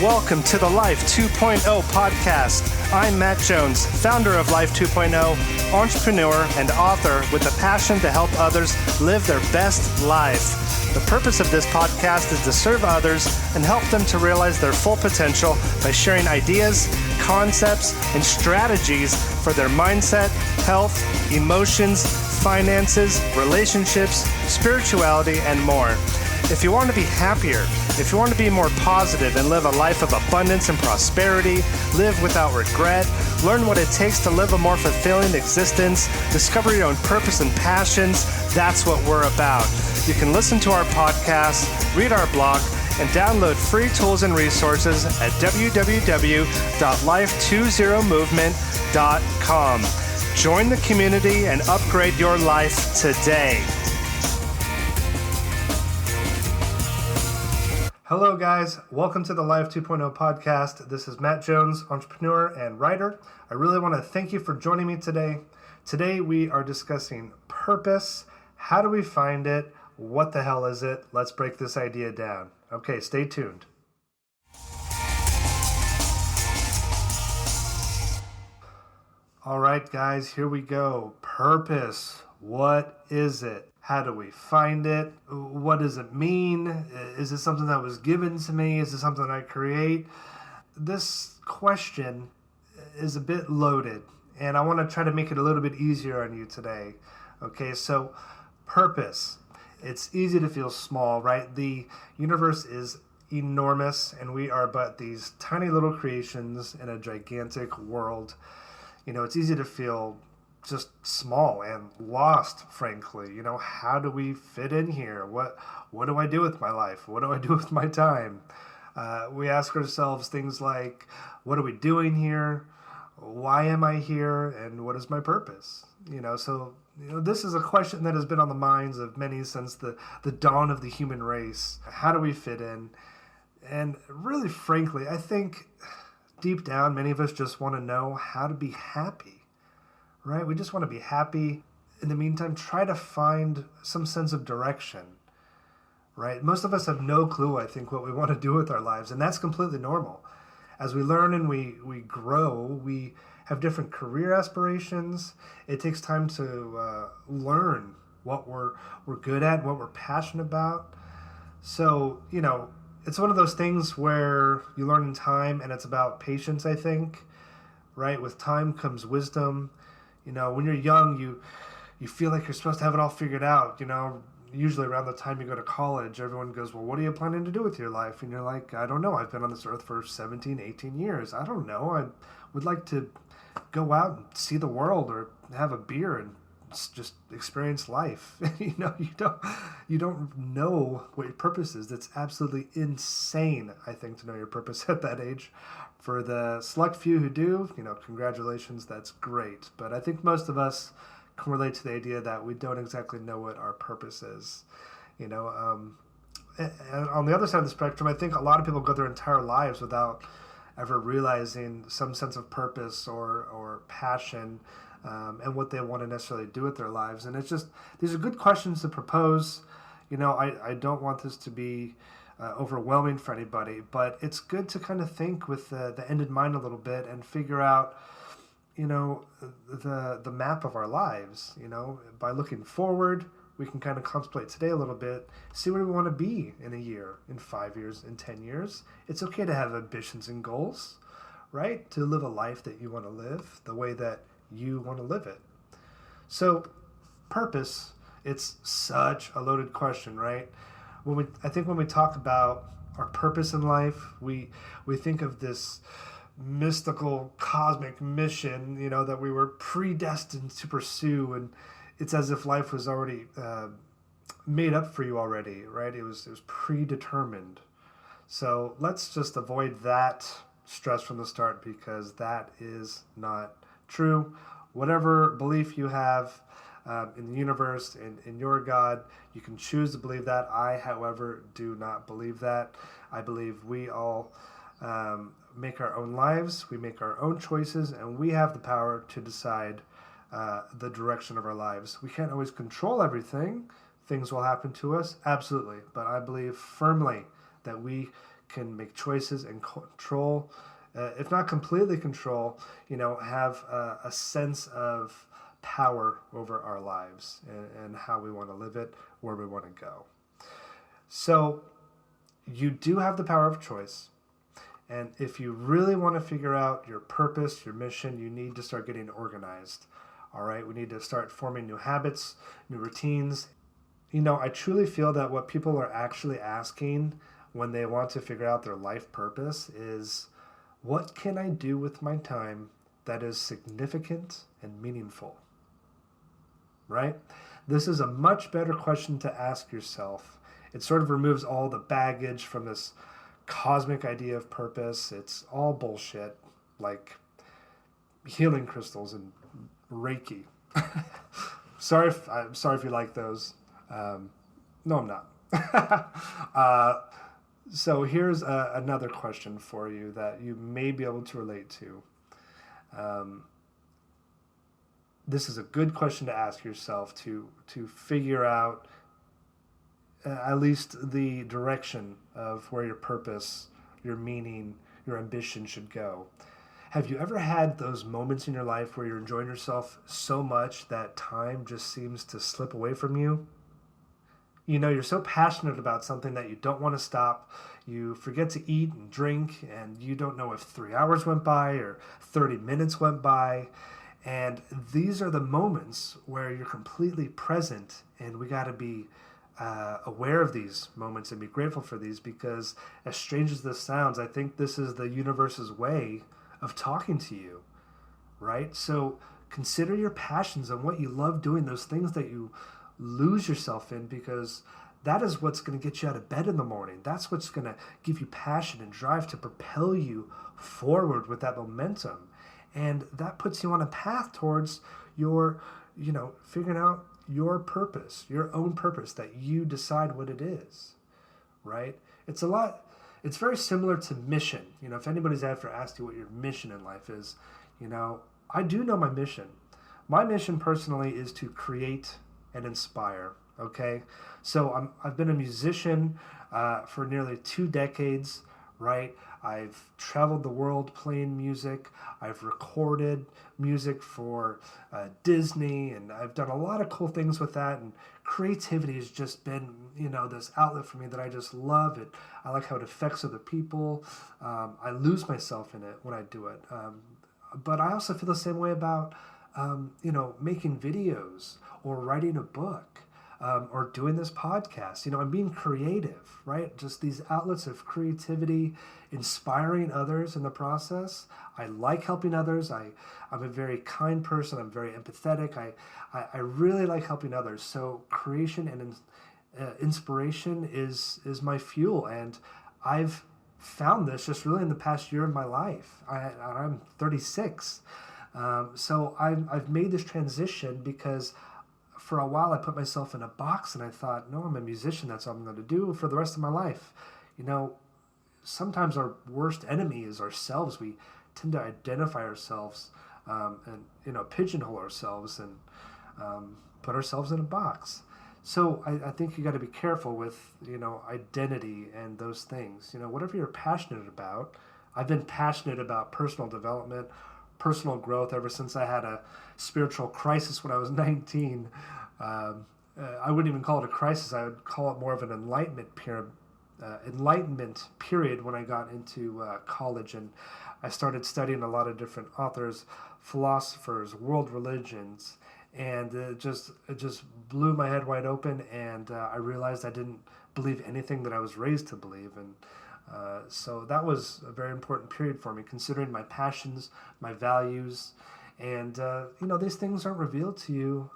Welcome to the Life 2.0 podcast. I'm Matt Jones, founder of Life 2.0, entrepreneur, and author with a passion to help others live their best life. The purpose of this podcast is to serve others and help them to realize their full potential by sharing ideas, concepts, and strategies for their mindset, health, emotions, finances, relationships, spirituality, and more. If you want to be happier, if you want to be more positive and live a life of abundance and prosperity, live without regret, learn what it takes to live a more fulfilling existence, discover your own purpose and passions, that's what we're about. You can listen to our podcast, read our blog, and download free tools and resources at www.life20movement.com. Join the community and upgrade your life today. Hello guys, welcome to the Life 2.0 podcast. This is Matt Jones, entrepreneur and writer. I really want to thank you for joining me today. Today we are discussing purpose. How do we find it? What the hell is it? Let's break this idea down. Okay, stay tuned. All right guys, here we go. Purpose. What is it? How do we find it? What does it mean? Is it something that was given to me? Is it something I create? This question is a bit loaded, and I want to try to make it a little bit easier on you today. Okay, so purpose. It's easy to feel small, right? The universe is enormous, and we are but these tiny little creations in a gigantic world. You know, it's easy to feel just small and lost, frankly. You know, how do we fit in here? What do I do with my life? What do I do with my time? We ask ourselves things like, what are we doing here? Why am I here? And what is my purpose? You know, so this is a question that has been on the minds of many since the dawn of the human race. How do we fit in? And really, frankly, I think deep down, many of us just want to know how to be happy. Right? We just want to be happy. In the meantime, try to find some sense of direction. Right? Most of us have no clue, I think, what we want to do with our lives, and that's completely normal. As we learn and we grow, we have different career aspirations. It takes time to learn what we're good at, what we're passionate about. So, it's one of those things where you learn in time, and it's about patience, I think. Right? With time comes wisdom. When you're young, you feel like you're supposed to have it all figured out. Usually around the time you go to college, everyone goes, well, what are you planning to do with your life? And you're like, I don't know. I've been on this earth for 17, 18 years. I don't know. I would like to go out and see the world or have a beer and just experience life. You don't know what your purpose is. That's absolutely insane, I think, to know your purpose at that age. For the select few who do, congratulations, that's great. But I think most of us can relate to the idea that we don't exactly know what our purpose is. And on the other side of the spectrum, I think a lot of people go their entire lives without ever realizing some sense of purpose or passion and what they want to necessarily do with their lives. And it's just, these are good questions to propose. I don't want this to be overwhelming for anybody, but it's good to kind of think with the end in mind a little bit and figure out, the map of our lives. By looking forward, we can kind of contemplate today a little bit, see where we want to be in a year, in 5 years, in 10 years. It's okay to have ambitions and goals, right? To live a life that you want to live the way that you want to live it. So purpose, it's such a loaded question, right? I think when we talk about our purpose in life, we think of this mystical cosmic mission, that we were predestined to pursue, and it's as if life was already made up for you already, right? It was predetermined. So let's just avoid that stress from the start, because that is not true. Whatever belief you have in the universe, in your God, you can choose to believe that. I, however, do not believe that. I believe we all make our own lives, we make our own choices, and we have the power to decide the direction of our lives. We can't always control everything. Things will happen to us, absolutely. But I believe firmly that we can make choices and control, if not completely control, have a sense of power over our lives and how we want to live it, where we want to go. So you do have the power of choice. And if you really want to figure out your purpose, your mission, you need to start getting organized. All right, we need to start forming new habits, new routines. I truly feel that what people are actually asking when they want to figure out their life purpose is, what can I do with my time that is significant and meaningful? Right? This is a much better question to ask yourself. It sort of removes all the baggage from this cosmic idea of purpose. It's all bullshit, like healing crystals and Reiki. Sorry if you like those. No, I'm not. So here's another question for you that you may be able to relate to. This is a good question to ask yourself to figure out at least the direction of where your purpose, your meaning, your ambition should go. Have you ever had those moments in your life where you're enjoying yourself so much that time just seems to slip away from you? You're so passionate about something that you don't want to stop. You forget to eat and drink, and you don't know if 3 hours went by or 30 minutes went by. And these are the moments where you're completely present, and we got to be aware of these moments and be grateful for these, because as strange as this sounds, I think this is the universe's way of talking to you, right? So consider your passions and what you love doing, those things that you lose yourself in, because that is what's going to get you out of bed in the morning. That's what's going to give you passion and drive to propel you forward with that momentum. And that puts you on a path towards your, figuring out your purpose, your own purpose, that you decide what it is, right? It's very similar to mission. If anybody's ever asked you what your mission in life is, I do know my mission. My mission personally is to create and inspire, okay? So I've been a musician for nearly 2 decades, right? I've traveled the world playing music. I've recorded music for Disney, and I've done a lot of cool things with that. And creativity has just been, this outlet for me that I just love it. I like how it affects other people. I lose myself in it when I do it. But I also feel the same way about, making videos or writing a book. Or doing this podcast. I'm being creative, right? Just these outlets of creativity, inspiring others in the process. I like helping others. I'm a very kind person. I'm very empathetic. I really like helping others. So creation and inspiration is my fuel. And I've found this just really in the past year of my life. I'm 36. So I've made this transition because for a while I put myself in a box and I thought, no, I'm a musician. That's what I'm going to do for the rest of my life. Sometimes our worst enemy is ourselves. We tend to identify ourselves and pigeonhole ourselves and put ourselves in a box. So I think you got to be careful with identity and those things. Whatever you're passionate about. I've been passionate about personal development, personal growth ever since I had a spiritual crisis when I was 19. I wouldn't even call it a crisis. I would call it more of an enlightenment period when I got into college, and I started studying a lot of different authors, philosophers, world religions, and it just blew my head wide open, and I realized I didn't believe anything that I was raised to believe, and so that was a very important period for me, considering my passions, my values, and these things aren't revealed to you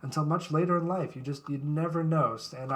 until much later in life. You never know. And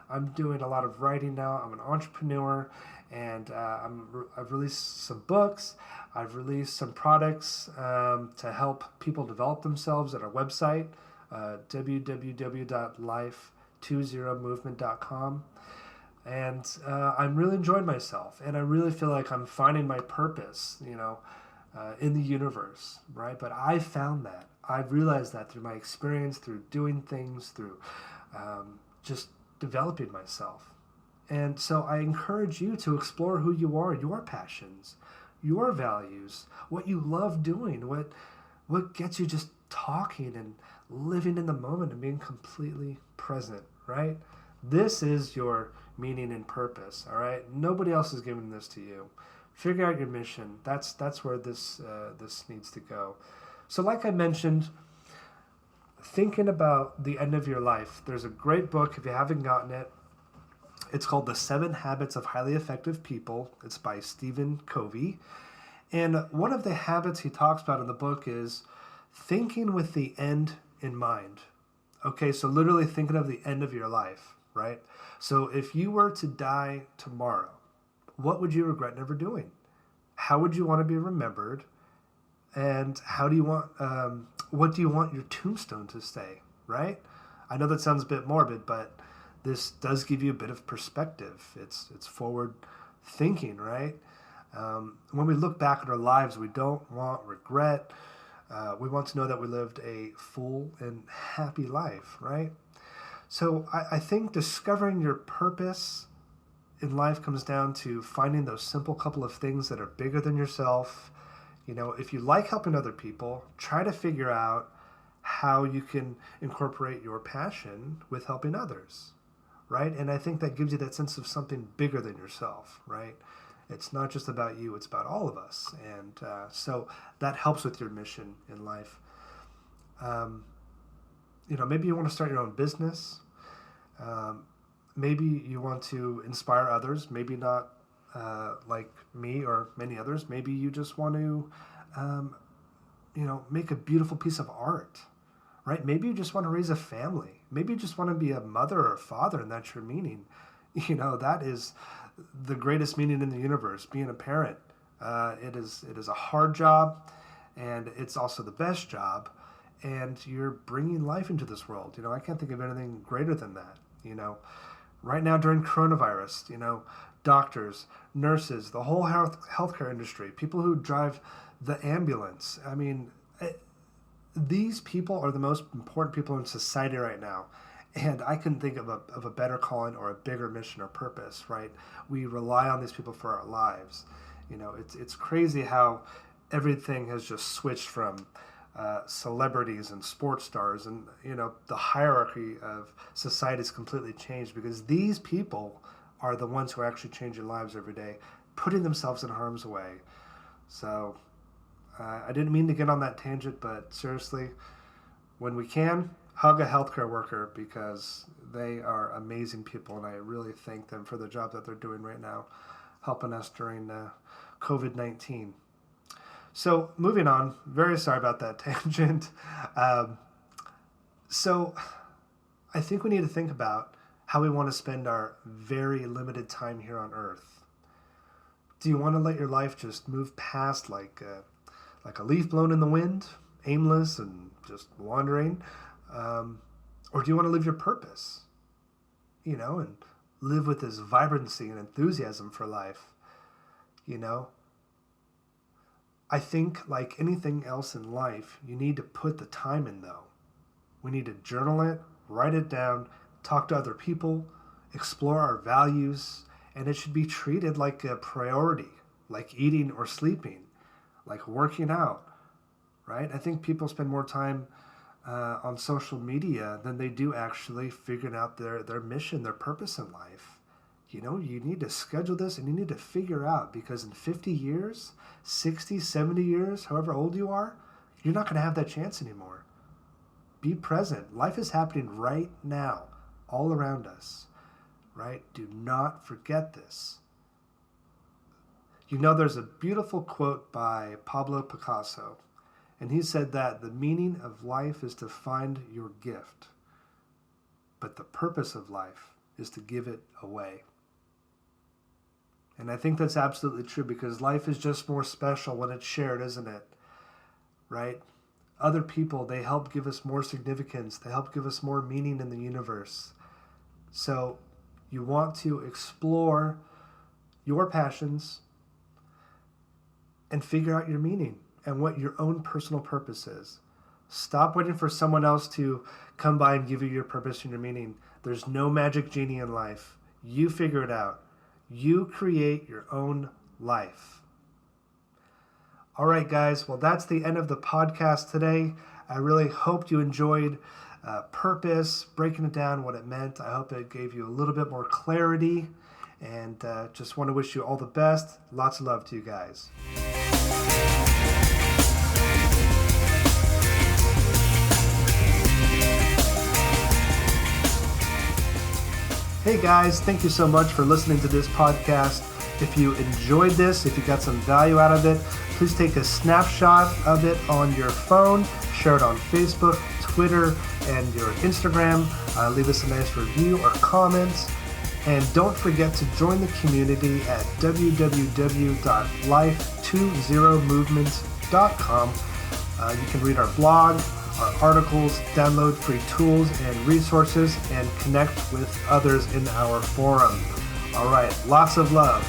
I'm doing a lot of writing now. I'm an entrepreneur, and I've released some books. I've released some products to help people develop themselves at our website, www.life20movement.com. And I'm really enjoying myself, and I really feel like I'm finding my purpose, in the universe, right? But I found that. I've realized that through my experience, through doing things, through just developing myself. And so I encourage you to explore who you are, your passions, your values, what you love doing, what gets you just talking and living in the moment and being completely present, right? This is your meaning and purpose, all right? Nobody else is giving this to you. Figure out your mission. That's where this needs to go. So like I mentioned, thinking about the end of your life, there's a great book, if you haven't gotten it. It's called The 7 Habits of Highly Effective People. It's by Stephen Covey. And one of the habits he talks about in the book is thinking with the end in mind. Okay, so literally thinking of the end of your life, right? So if you were to die tomorrow, what would you regret never doing? How would you want to be remembered? And how do you want, what do you want your tombstone to say, right? I know that sounds a bit morbid, but this does give you a bit of perspective. It's forward thinking, right? When we look back at our lives, we don't want regret. We want to know that we lived a full and happy life, right? So I think discovering your purpose in life comes down to finding those simple couple of things that are bigger than yourself. You know, if you like helping other people, try to figure out how you can incorporate your passion with helping others, right? And I think that gives you that sense of something bigger than yourself, right? It's not just about you, it's about all of us. And so that helps with your mission in life. You know, maybe you want to start your own business. Maybe you want to inspire others, maybe not like me or many others. Maybe you just want to, you know, make a beautiful piece of art, right? Maybe you just want to raise a family. Maybe you just want to be a mother or a father, and that's your meaning. You know, that is the greatest meaning in the universe, being a parent. It is a hard job, and it's also the best job, and you're bringing life into this world. You know, I can't think of anything greater than that, you know. Right now during coronavirus, you know, doctors, nurses, the whole healthcare industry, people who drive the ambulance. I mean, these people are the most important people in society right now. And I couldn't think of a better calling or a bigger mission or purpose, right? We rely on these people for our lives. You know, it's crazy how everything has just switched from celebrities and sports stars, and you know, the hierarchy of society has completely changed because these people are the ones who are actually changing lives every day, putting themselves in harm's way. So I didn't mean to get on that tangent, but seriously, when we can, hug a healthcare worker because they are amazing people, and I really thank them for the job that they're doing right now, helping us during COVID-19. So moving on, very sorry about that tangent. So I think we need to think about how we want to spend our very limited time here on Earth. Do you want to let your life just move past like a leaf blown in the wind, aimless and just wandering? Or do you want to live your purpose, you know, and live with this vibrancy and enthusiasm for life, you know? I think like anything else in life, you need to put the time in though. We need to journal it, write it down, talk to other people, explore our values, and it should be treated like a priority, like eating or sleeping, like working out, right? I think people spend more time on social media than they do actually figuring out their mission, their purpose in life. You know, you need to schedule this and you need to figure out, because in 50 years, 60, 70 years, however old you are, you're not going to have that chance anymore. Be present. Life is happening right now, all around us, right? Do not forget this. You know, there's a beautiful quote by Pablo Picasso, and he said that the meaning of life is to find your gift, but the purpose of life is to give it away. And I think that's absolutely true, because life is just more special when it's shared, isn't it? Right? Other people, they help give us more significance. They help give us more meaning in the universe. So you want to explore your passions and figure out your meaning and what your own personal purpose is. Stop waiting for someone else to come by and give you your purpose and your meaning. There's no magic genie in life. You figure it out. You create your own life. All right, guys. Well, that's the end of the podcast today. I really hope you enjoyed purpose, breaking it down, what it meant. I hope it gave you a little bit more clarity. And just want to wish you all the best. Lots of love to you guys. Hey guys, thank you so much for listening to this podcast. If you enjoyed this, if you got some value out of it, please take a snapshot of it on your phone, share it on Facebook, Twitter, and your Instagram. Leave us a nice review or comments. And don't forget to join the community at www.life20movement.com. You can read our blog, our articles, download free tools and resources, and connect with others in our forum. All right, lots of love.